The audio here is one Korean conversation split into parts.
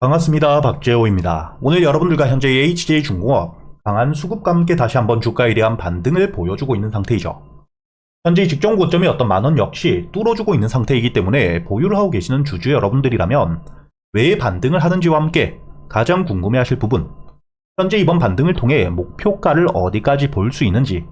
반갑습니다. 박재호입니다. 오늘 여러분들과 현재 HJ중공업 강한 수급과 함께 다시 한번 주가에 대한 반등을 보여주고 있는 상태이죠. 현재 직전 고점이 어떤 만원 역시 뚫어주고 있는 상태이기 때문에 보유를 하고 계시는 주주 여러분들이라면 왜 반등을 하는지와 함께 가장 궁금해하실 부분, 현재 이번 반등을 통해 목표가를 어디까지 볼 수 있는지,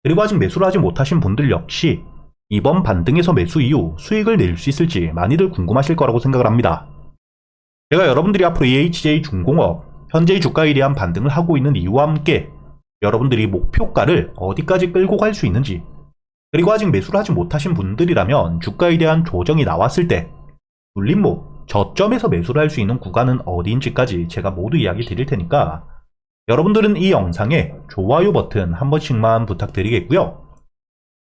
그리고 아직 매수를 하지 못하신 분들 역시 이번 반등에서 매수 이후 수익을 낼 수 있을지 많이들 궁금하실 거라고 생각을 합니다. 제가 여러분들이 앞으로 HJ중공업 현재의 주가에 대한 반등을 하고 있는 이유와 함께 여러분들이 목표가를 어디까지 끌고 갈 수 있는지, 그리고 아직 매수를 하지 못하신 분들이라면 주가에 대한 조정이 나왔을 때 눌림목, 저점에서 매수를 할 수 있는 구간은 어디인지까지 제가 모두 이야기 드릴 테니까 여러분들은 이 영상에 좋아요 버튼 한 번씩만 부탁드리겠고요.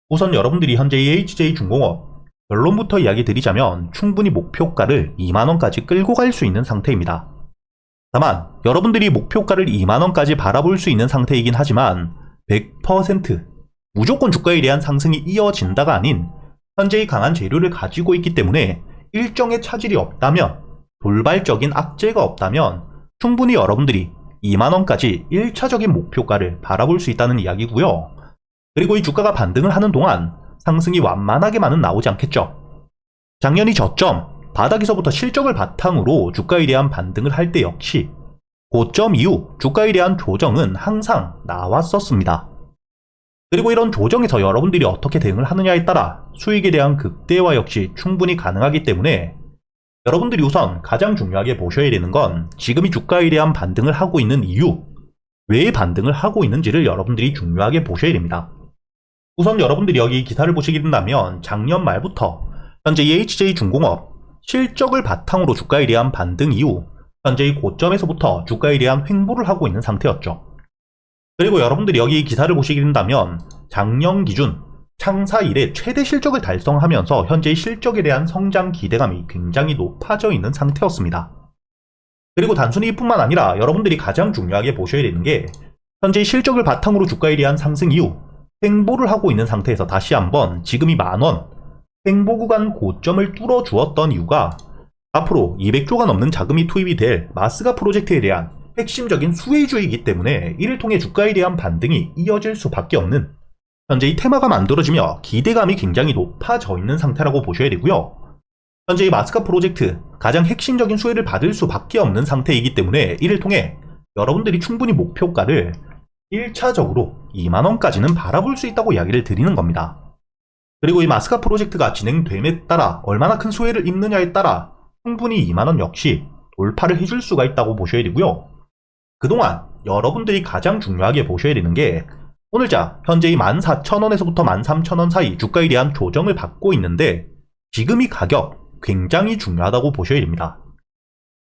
우선 여러분들이 현재 HJ중공업 결론부터 이야기 드리자면 충분히 목표가를 2만원까지 끌고 갈 수 있는 상태입니다. 다만 여러분들이 목표가를 2만원까지 바라볼 수 있는 상태이긴 하지만 100% 무조건 주가에 대한 상승이 이어진다가 아닌 현재의 강한 재료를 가지고 있기 때문에 일정의 차질이 없다면, 돌발적인 악재가 없다면 충분히 여러분들이 2만원까지 1차적인 목표가를 바라볼 수 있다는 이야기고요. 그리고 이 주가가 반등을 하는 동안 상승이 완만하게만은 나오지 않겠죠. 작년이 저점, 바닥에서부터 실적을 바탕으로 주가에 대한 반등을 할 때 역시 고점 이후 주가에 대한 조정은 항상 나왔었습니다. 그리고 이런 조정에서 여러분들이 어떻게 대응을 하느냐에 따라 수익에 대한 극대화 역시 충분히 가능하기 때문에 여러분들이 우선 가장 중요하게 보셔야 되는 건 지금 이 주가에 대한 반등을 하고 있는 이유, 왜 반등을 하고 있는지를 여러분들이 중요하게 보셔야 됩니다. 우선 여러분들이 여기 기사를 보시게 된다면 작년 말부터 현재 HJ중공업 실적을 바탕으로 주가에 대한 반등 이후 현재의 고점에서부터 주가에 대한 횡보를 하고 있는 상태였죠. 그리고 여러분들이 여기 기사를 보시게 된다면 작년 기준 창사 이래 최대 실적을 달성하면서 현재의 실적에 대한 성장 기대감이 굉장히 높아져 있는 상태였습니다. 그리고 단순히 이뿐만 아니라 여러분들이 가장 중요하게 보셔야 되는 게 현재의 실적을 바탕으로 주가에 대한 상승 이후 횡보를 하고 있는 상태에서 다시 한번 지금 이 만원 횡보 구간 고점을 뚫어 주었던 이유가 앞으로 200조가 넘는 자금이 투입이 될 마스가 프로젝트에 대한 핵심적인 수혜주이기 때문에 이를 통해 주가에 대한 반등이 이어질 수밖에 없는 현재 이 테마가 만들어지며 기대감이 굉장히 높아져 있는 상태라고 보셔야 되고요. 현재 이 마스가 프로젝트 가장 핵심적인 수혜를 받을 수밖에 없는 상태이기 때문에 이를 통해 여러분들이 충분히 목표가를 1차적으로 2만원까지는 바라볼 수 있다고 이야기를 드리는 겁니다. 그리고 이 마스카 프로젝트가 진행됨에 따라 얼마나 큰 수혜를 입느냐에 따라 충분히 2만원 역시 돌파를 해줄 수가 있다고 보셔야 되고요. 그동안 여러분들이 가장 중요하게 보셔야 되는 게 오늘자 현재 이 14,000원에서부터 13,000원 사이 주가에 대한 조정을 받고 있는데 지금 이 가격 굉장히 중요하다고 보셔야 됩니다.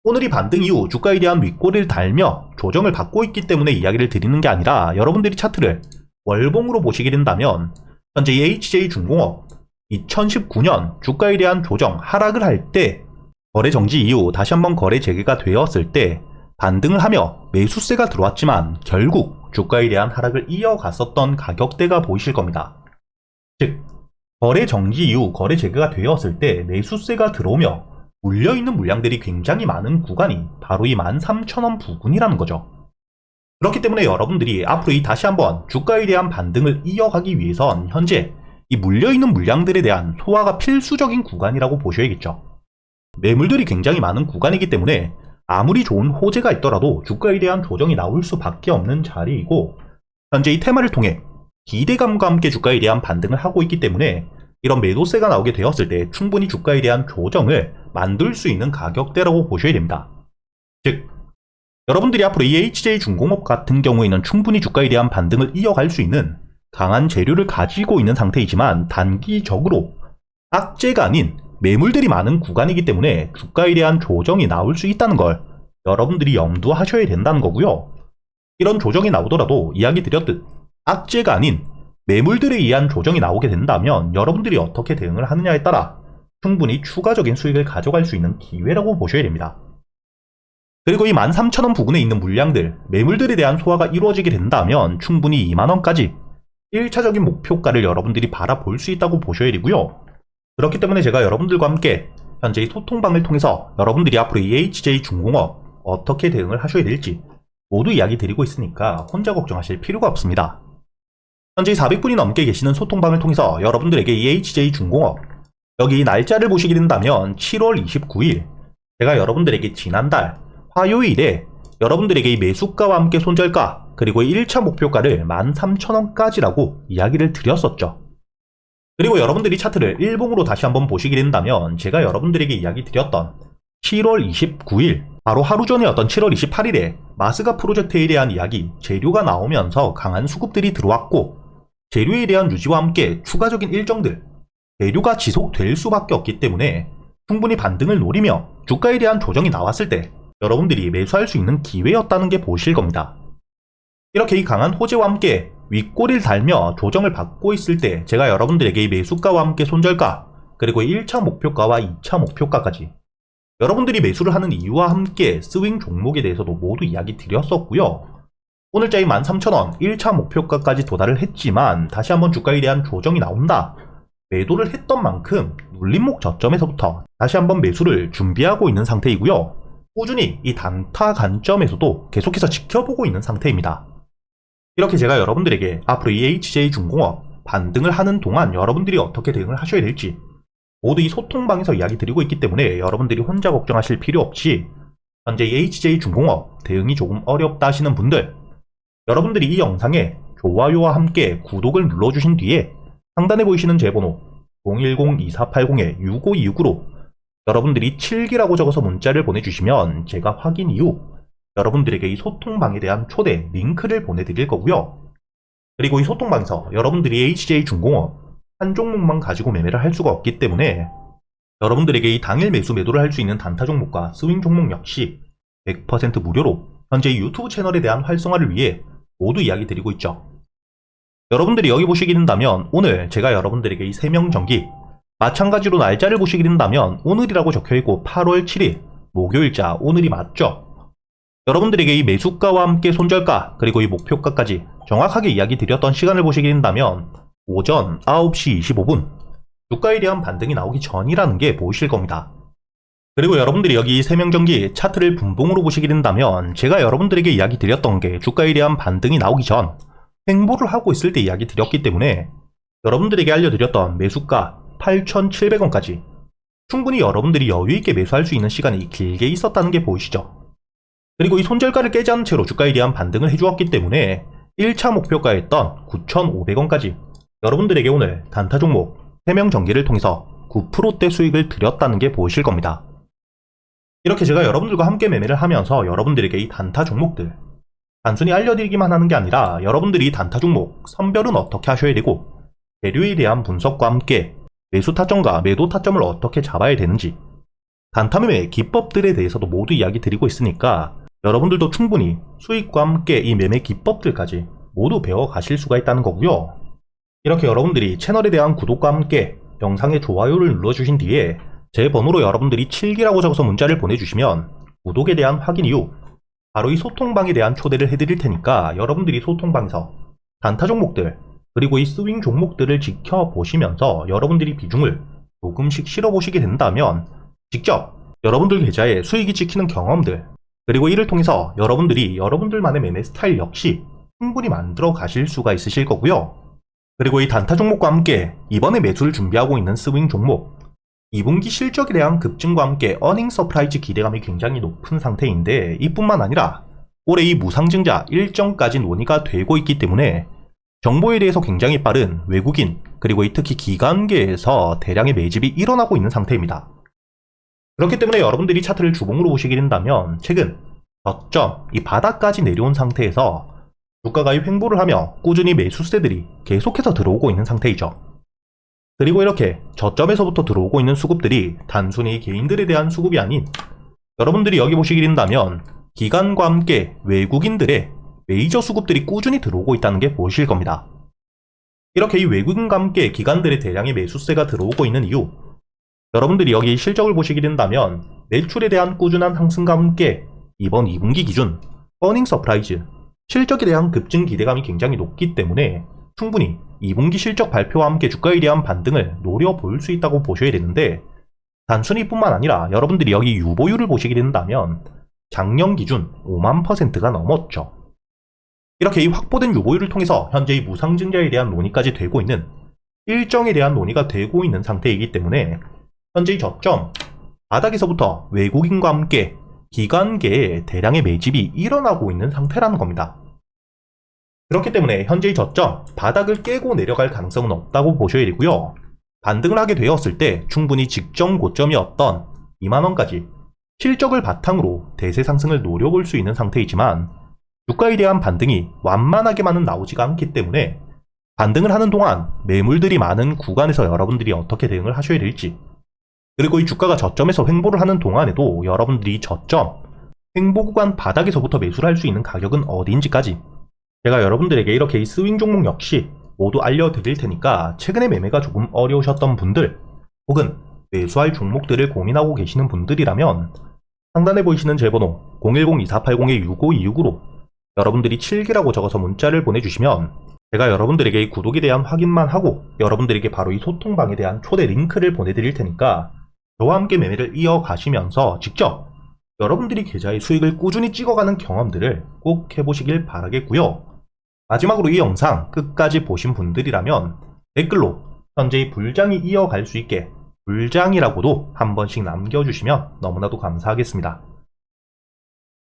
오늘이 반등 이후 주가에 대한 윗꼬리를 달며 조정을 받고 있기 때문에 이야기를 드리는 게 아니라 여러분들이 차트를 월봉으로 보시게 된다면 현재 HJ중공업 2019년 주가에 대한 조정 하락을 할 때 거래 정지 이후 다시 한번 거래 재개가 되었을 때 반등을 하며 매수세가 들어왔지만 결국 주가에 대한 하락을 이어갔었던 가격대가 보이실 겁니다. 즉 거래 정지 이후 거래 재개가 되었을 때 매수세가 들어오며 물려있는 물량들이 굉장히 많은 구간이 바로 이 13,000원 부근이라는 거죠. 그렇기 때문에 여러분들이 앞으로 이 다시 한번 주가에 대한 반등을 이어가기 위해선 현재 이 물려있는 물량들에 대한 소화가 필수적인 구간이라고 보셔야겠죠. 매물들이 굉장히 많은 구간이기 때문에 아무리 좋은 호재가 있더라도 주가에 대한 조정이 나올 수밖에 없는 자리이고 현재 이 테마를 통해 기대감과 함께 주가에 대한 반등을 하고 있기 때문에 이런 매도세가 나오게 되었을 때 충분히 주가에 대한 조정을 만들 수 있는 가격대라고 보셔야 됩니다. 즉 여러분들이 앞으로 이 HJ중공업 같은 경우에는 충분히 주가에 대한 반등을 이어갈 수 있는 강한 재료를 가지고 있는 상태이지만 단기적으로 악재가 아닌 매물들이 많은 구간이기 때문에 주가에 대한 조정이 나올 수 있다는 걸 여러분들이 염두하셔야 된다는 거고요. 이런 조정이 나오더라도 이야기 드렸듯 악재가 아닌 매물들에 의한 조정이 나오게 된다면 여러분들이 어떻게 대응을 하느냐에 따라 충분히 추가적인 수익을 가져갈 수 있는 기회라고 보셔야 됩니다. 그리고 이 13,000원 부근에 있는 물량들, 매물들에 대한 소화가 이루어지게 된다면 충분히 2만원까지 1차적인 목표가를 여러분들이 바라볼 수 있다고 보셔야 되고요. 그렇기 때문에 제가 여러분들과 함께 현재의 소통방을 통해서 여러분들이 앞으로 EHJ중공업 어떻게 대응을 하셔야 될지 모두 이야기 드리고 있으니까 혼자 걱정하실 필요가 없습니다. 현재 400분이 넘게 계시는 소통방을 통해서 여러분들에게 EHJ중공업 여기 날짜를 보시게 된다면 7월 29일 제가 여러분들에게 지난달 화요일에 여러분들에게 이 매수가와 함께 손절가 그리고 1차 목표가를 13,000원까지라고 이야기를 드렸었죠. 그리고 여러분들이 차트를 일봉으로 다시 한번 보시게 된다면 제가 여러분들에게 이야기 드렸던 7월 29일 바로 하루 전이었던 7월 28일에 마스가 프로젝트에 대한 이야기 재료가 나오면서 강한 수급들이 들어왔고 재료에 대한 유지와 함께 추가적인 일정들 재료가 지속될 수밖에 없기 때문에 충분히 반등을 노리며 주가에 대한 조정이 나왔을 때 여러분들이 매수할 수 있는 기회였다는 게 보실 겁니다. 이렇게 이 강한 호재와 함께 윗꼬리를 달며 조정을 받고 있을 때 제가 여러분들에게 이 매수가와 함께 손절가 그리고 1차 목표가와 2차 목표가까지 여러분들이 매수를 하는 이유와 함께 스윙 종목에 대해서도 모두 이야기 드렸었고요. 오늘자의 13,000원 1차 목표가까지 도달을 했지만 다시 한번 주가에 대한 조정이 나온다. 매도를 했던 만큼 눌림목 저점에서부터 다시 한번 매수를 준비하고 있는 상태이고요. 꾸준히 이 단타 관점에서도 계속해서 지켜보고 있는 상태입니다. 이렇게 제가 여러분들에게 앞으로 EHJ중공업 반등을 하는 동안 여러분들이 어떻게 대응을 하셔야 될지 모두 이 소통방에서 이야기 드리고 있기 때문에 여러분들이 혼자 걱정하실 필요 없이 현재 EHJ중공업 대응이 조금 어렵다 하시는 분들 여러분들이 이 영상에 좋아요와 함께 구독을 눌러주신 뒤에 상단에 보이시는 제 번호 010-2480-6526으로 여러분들이 7기라고 적어서 문자를 보내주시면 제가 확인 이후 여러분들에게 이 소통방에 대한 초대 링크를 보내드릴 거고요. 그리고 이 소통방에서 여러분들이 EHJ중공업 한 종목만 가지고 매매를 할 수가 없기 때문에 여러분들에게 이 당일 매수 매도를 할 수 있는 단타 종목과 스윙 종목 역시 100% 무료로 현재 유튜브 채널에 대한 활성화를 위해 모두 이야기 드리고 있죠. 여러분들이 여기 보시게 된다면 오늘 제가 여러분들에게 이 3명 정기 마찬가지로 날짜를 보시게 된다면 오늘이라고 적혀있고 8월 7일 목요일자 오늘이 맞죠? 여러분들에게 이 매수가와 함께 손절가 그리고 이 목표가까지 정확하게 이야기 드렸던 시간을 보시게 된다면 오전 9시 25분 주가에 대한 반등이 나오기 전이라는 게 보이실 겁니다. 그리고 여러분들이 여기 3명 정기 차트를 분봉으로 보시게 된다면 제가 여러분들에게 이야기 드렸던 게 주가에 대한 반등이 나오기 전 횡보를 하고 있을 때 이야기 드렸기 때문에 여러분들에게 알려드렸던 매수가 8,700원까지 충분히 여러분들이 여유있게 매수할 수 있는 시간이 길게 있었다는 게 보이시죠? 그리고 이 손절가를 깨지 않은 채로 주가에 대한 반등을 해주었기 때문에 1차 목표가였던 9,500원까지 여러분들에게 오늘 단타 종목 3명 정기를 통해서 9%대 수익을 드렸다는 게 보이실 겁니다. 이렇게 제가 여러분들과 함께 매매를 하면서 여러분들에게 이 단타 종목들 단순히 알려드리기만 하는 게 아니라 여러분들이 단타 종목 선별은 어떻게 하셔야 되고 재료에 대한 분석과 함께 매수 타점과 매도 타점을 어떻게 잡아야 되는지 단타 매매 기법들에 대해서도 모두 이야기 드리고 있으니까 여러분들도 충분히 수익과 함께 이 매매 기법들까지 모두 배워 가실 수가 있다는 거고요. 이렇게 여러분들이 채널에 대한 구독과 함께 영상에 좋아요를 눌러주신 뒤에 제 번호로 여러분들이 7기라고 적어서 문자를 보내주시면 구독에 대한 확인 이후 바로 이 소통방에 대한 초대를 해드릴 테니까 여러분들이 소통방에서 단타 종목들 그리고 이 스윙 종목들을 지켜보시면서 여러분들이 비중을 조금씩 실어보시게 된다면 직접 여러분들 계좌에 수익이 찍히는 경험들 그리고 이를 통해서 여러분들이 여러분들만의 매매 스타일 역시 충분히 만들어 가실 수가 있으실 거고요. 그리고 이 단타 종목과 함께 이번에 매수를 준비하고 있는 스윙 종목 2분기 실적에 대한 급증과 함께 어닝 서프라이즈 기대감이 굉장히 높은 상태인데 이뿐만 아니라 올해 이 무상증자 일정까지 논의가 되고 있기 때문에 정보에 대해서 굉장히 빠른 외국인 그리고 특히 기관계에서 대량의 매집이 일어나고 있는 상태입니다. 그렇기 때문에 여러분들이 차트를 주봉으로 보시게 된다면 최근 저점 이 바닥까지 내려온 상태에서 주가가 횡보를 하며 꾸준히 매수세들이 계속해서 들어오고 있는 상태이죠. 그리고 이렇게 저점에서부터 들어오고 있는 수급들이 단순히 개인들에 대한 수급이 아닌 여러분들이 여기 보시게 된다면 기관과 함께 외국인들의 메이저 수급들이 꾸준히 들어오고 있다는 게 보이실 겁니다. 이렇게 이 외국인과 함께 기관들의 대량의 매수세가 들어오고 있는 이유 여러분들이 여기 실적을 보시게 된다면 매출에 대한 꾸준한 상승과 함께 이번 2분기 기준 어닝 서프라이즈 실적에 대한 급증 기대감이 굉장히 높기 때문에 충분히 2분기 실적 발표와 함께 주가에 대한 반등을 노려볼 수 있다고 보셔야 되는데 단순히 뿐만 아니라 여러분들이 여기 유보율을 보시게 된다면 작년 기준 5만%가 넘었죠. 이렇게 이 확보된 유보율을 통해서 현재 이 무상증자에 대한 논의까지 되고 있는, 일정에 대한 논의가 되고 있는 상태이기 때문에 현재 이 저점 바닥에서부터 외국인과 함께 기관계의 대량의 매집이 일어나고 있는 상태라는 겁니다. 그렇기 때문에 현재의 저점 바닥을 깨고 내려갈 가능성은 없다고 보셔야 되고요. 반등을 하게 되었을 때 충분히 직전 고점이었던 2만원까지 실적을 바탕으로 대세 상승을 노려볼 수 있는 상태이지만, 주가에 대한 반등이 완만하게만은 나오지가 않기 때문에 반등을 하는 동안 매물들이 많은 구간에서 여러분들이 어떻게 대응을 하셔야 될지, 그리고 이 주가가 저점에서 횡보를 하는 동안에도 여러분들이 저점 횡보 구간 바닥에서부터 매수를 할 수 있는 가격은 어디인지까지 제가 여러분들에게 이렇게 이 스윙 종목 역시 모두 알려드릴 테니까, 최근에 매매가 조금 어려우셨던 분들, 혹은 매수할 종목들을 고민하고 계시는 분들이라면 상단에 보이시는 제 번호 010-2480-6526으로 여러분들이 7기라고 적어서 문자를 보내주시면 제가 여러분들에게 이 구독에 대한 확인만 하고 여러분들에게 바로 이 소통방에 대한 초대 링크를 보내드릴 테니까 저와 함께 매매를 이어가시면서 직접 여러분들이 계좌의 수익을 꾸준히 찍어가는 경험들을 꼭 해보시길 바라겠고요. 마지막으로 이 영상 끝까지 보신 분들이라면 댓글로 현재 이 불장이 이어갈 수 있게 불장이라고도 한 번씩 남겨주시면 너무나도 감사하겠습니다.